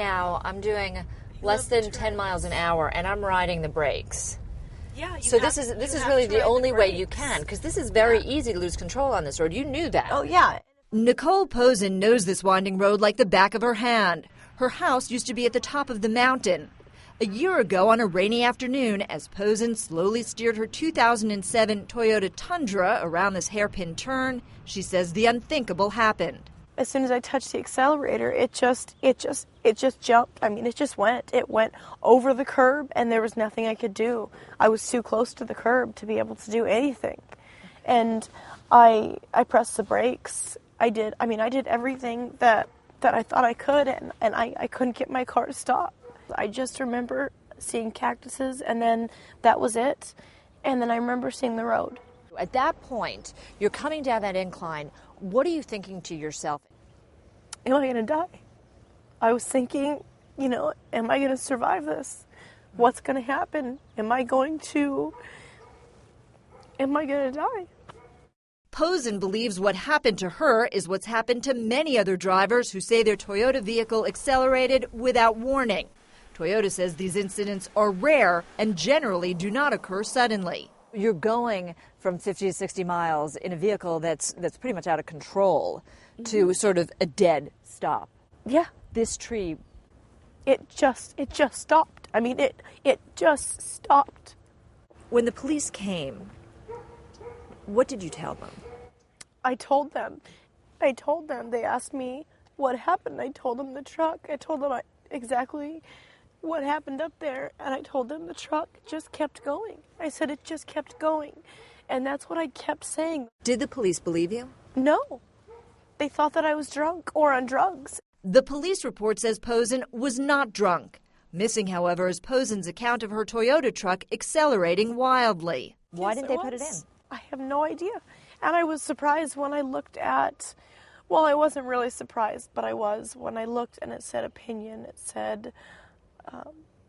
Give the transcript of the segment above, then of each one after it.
now I'm doing less than 10 miles an hour, and I'm riding the brakes. Yeah. So this is really the only way you can, because this is very easy to lose control on this road. You knew that. Oh, yeah. Nicole Posen knows this winding road like the back of her hand. Her house used to be at the top of the mountain. A year ago on a rainy afternoon, as Posen slowly steered her 2007 Toyota Tundra around this hairpin turn, she says the unthinkable happened. As soon as I touched the accelerator, it just jumped. I mean, it just went. It went over the curb, and there was nothing I could do. I was too close to the curb to be able to do anything. And I pressed the brakes. I did everything that I thought I could, and I couldn't get my car to stop. I just remember seeing cactuses, and then that was it. And then I remember seeing the road. At that point, you're coming down that incline. What are you thinking to yourself? Am I going to die? I was thinking, am I going to survive this? What's going to happen? Am I going to die? Posen believes what happened to her is what's happened to many other drivers who say their Toyota vehicle accelerated without warning. Toyota says these incidents are rare and generally do not occur suddenly. You're going from 50 to 60 miles in a vehicle that's pretty much out of control to sort of a dead stop. Yeah. This tree. It just stopped. I mean, it just stopped. When the police came, what did you tell them? I told them. They asked me what happened. I told them the truck. I told them exactly what happened up there, and I told them the truck just kept going. I said it just kept going, and that's what I kept saying. Did the police believe you? No. They thought that I was drunk or on drugs. The police report says Posen was not drunk. Missing, however, is Posen's account of her Toyota truck accelerating wildly. Why didn't they put it in? I have no idea. And I was surprised when I looked at, well, I wasn't really surprised, but I was when I looked and it said opinion. It said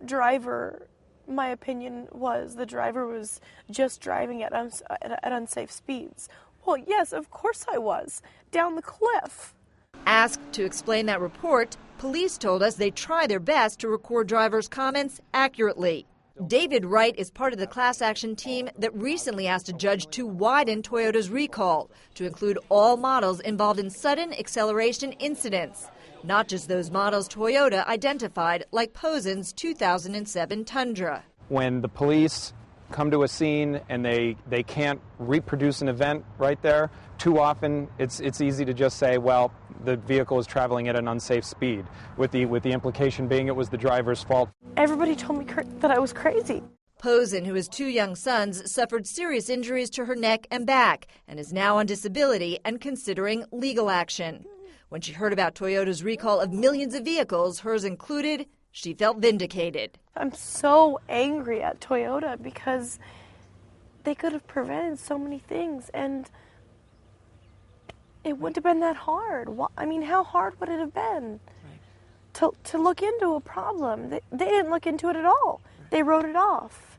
driver. My opinion was the driver was just driving at unsafe speeds. Well, yes, of course I was. Down the cliff. Asked to explain that report, police told us they try their best to record drivers' comments accurately. David Wright is part of the class action team that recently asked a judge to widen Toyota's recall to include all models involved in sudden acceleration incidents, not just those models Toyota identified like Posen's 2007 Tundra. When the police come to a scene and they can't reproduce an event right there, too often it's easy to just say, well, the vehicle is traveling at an unsafe speed, with the implication being it was the driver's fault. Everybody told me that I was crazy. Posen, who has 2 young sons, suffered serious injuries to her neck and back and is now on disability and considering legal action. When she heard about Toyota's recall of millions of vehicles, hers included, she felt vindicated. I'm so angry at Toyota because they could have prevented so many things, and it wouldn't have been that hard. I mean, how hard would it have been to look into a problem? They didn't look into it at all. They wrote it off.